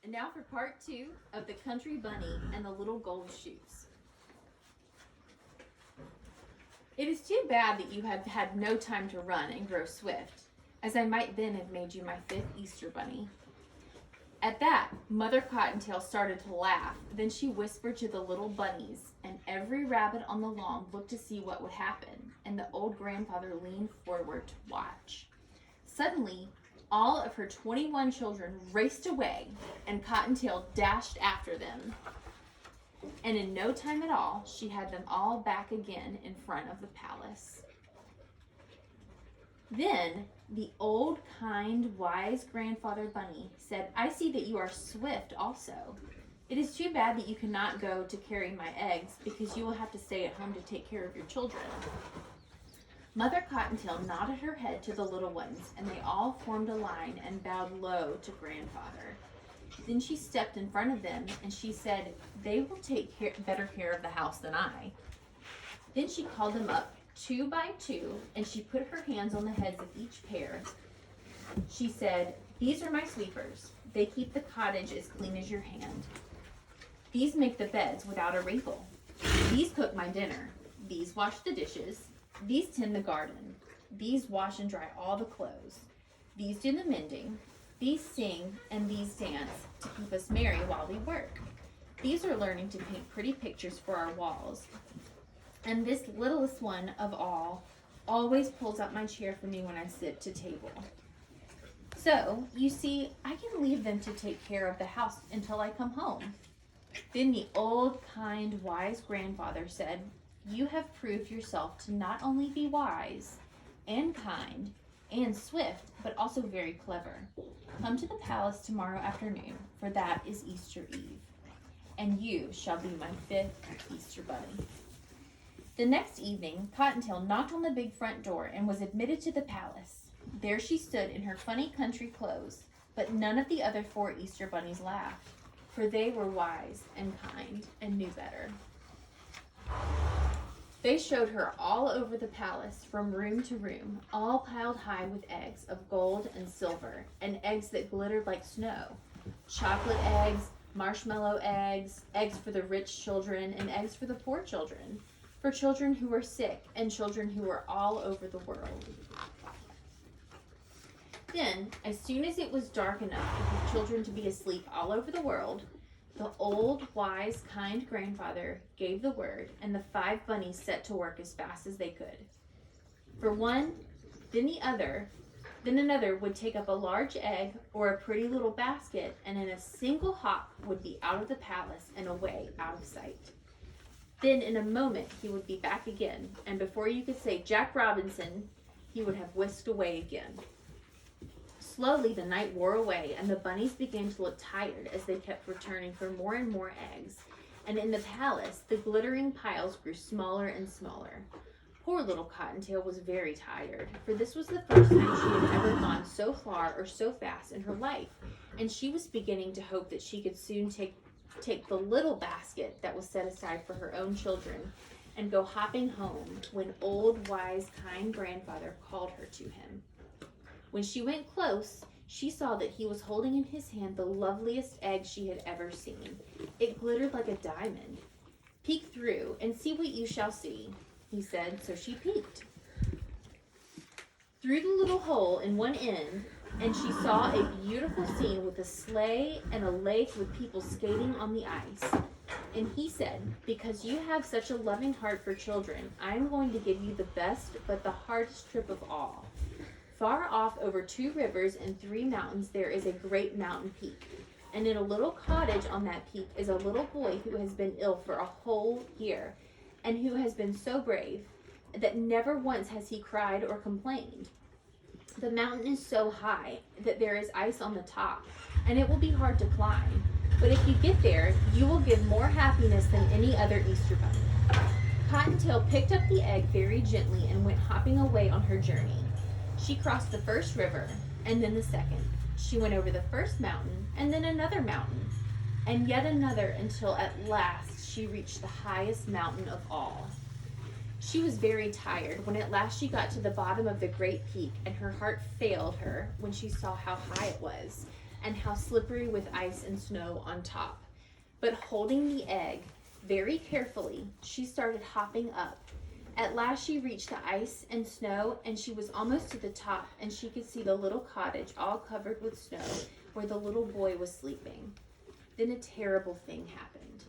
And now for part 2 of the Country Bunny and the Little Gold Shoes. It is too bad that you have had no time to run and grow swift, as I might then have made you my 5th Easter bunny. At that, Mother Cottontail started to laugh. Then she whispered to the little bunnies, and every rabbit on the lawn looked to see what would happen, and the old grandfather leaned forward to watch. Suddenly, all of her 21 children raced away, and Cottontail dashed after them. And in no time at all, she had them all back again in front of the palace. Then the old, kind, wise grandfather bunny said, "I see that you are swift also. It is too bad that you cannot go to carry my eggs, because you will have to stay at home to take care of your children." Mother Cottontail nodded her head to the little ones, and they all formed a line and bowed low to grandfather. Then she stepped in front of them, and she said, "They will take better care of the house than I." Then she called them up 2 by 2, and she put her hands on the heads of each pair. She said, "These are my sweepers. They keep the cottage as clean as your hand. These make the beds without a wrinkle. These cook my dinner. These wash the dishes. These tend the garden. These wash and dry all the clothes. These do the mending. These sing, and these dance to keep us merry while we work. These are learning to paint pretty pictures for our walls. And this littlest one of all always pulls out my chair for me when I sit to table. So, you see, I can leave them to take care of the house until I come home." Then the old, kind, wise grandfather said, "You have proved yourself to not only be wise and kind and swift, but also very clever. Come to the palace tomorrow afternoon, for that is Easter Eve, and you shall be my 5th Easter bunny." The next evening, Cottontail knocked on the big front door and was admitted to the palace. There she stood in her funny country clothes, but none of the other 4 Easter bunnies laughed, for they were wise and kind and knew better. They showed her all over the palace, from room to room, all piled high with eggs of gold and silver, and eggs that glittered like snow. Chocolate eggs, marshmallow eggs, eggs for the rich children, and eggs for the poor children, for children who were sick and children who were all over the world. Then, as soon as it was dark enough for the children to be asleep all over the world, the old, wise, kind grandfather gave the word, and the 5 bunnies set to work as fast as they could. For one, then another would take up a large egg or a pretty little basket, and in a single hop would be out of the palace and away out of sight. Then in a moment he would be back again, and before you could say "Jack Robinson," he would have whisked away again. Slowly the night wore away, and the bunnies began to look tired as they kept returning for more and more eggs, and in the palace the glittering piles grew smaller and smaller. Poor little Cottontail was very tired, for this was the first time she had ever gone so far or so fast in her life, and she was beginning to hope that she could soon take the little basket that was set aside for her own children and go hopping home, when old, wise, kind grandfather called her to him. When she went close, she saw that he was holding in his hand the loveliest egg she had ever seen. It glittered like a diamond. "Peek through and see what you shall see," he said, so she peeked through the little hole in one end, and she saw a beautiful scene with a sleigh and a lake with people skating on the ice. And he said, "Because you have such a loving heart for children, I am going to give you the best but the hardest trip of all. Far off over 2 rivers and 3 mountains there is a great mountain peak, and in a little cottage on that peak is a little boy who has been ill for a whole year, and who has been so brave that never once has he cried or complained. The mountain is so high that there is ice on the top, and it will be hard to climb, but if you get there, you will give more happiness than any other Easter bunny." Cottontail picked up the egg very gently and went hopping away on her journey. She crossed the first river, and then the second. She went over the first mountain, and then another mountain, and yet another, until at last she reached the highest mountain of all. She was very tired when at last she got to the bottom of the great peak, and her heart failed her when she saw how high it was. and how slippery with ice and snow on top. But holding the egg very carefully, she started hopping up. At last she reached the ice and snow, and she was almost to the top, and she could see the little cottage all covered with snow where the little boy was sleeping. Then a terrible thing happened.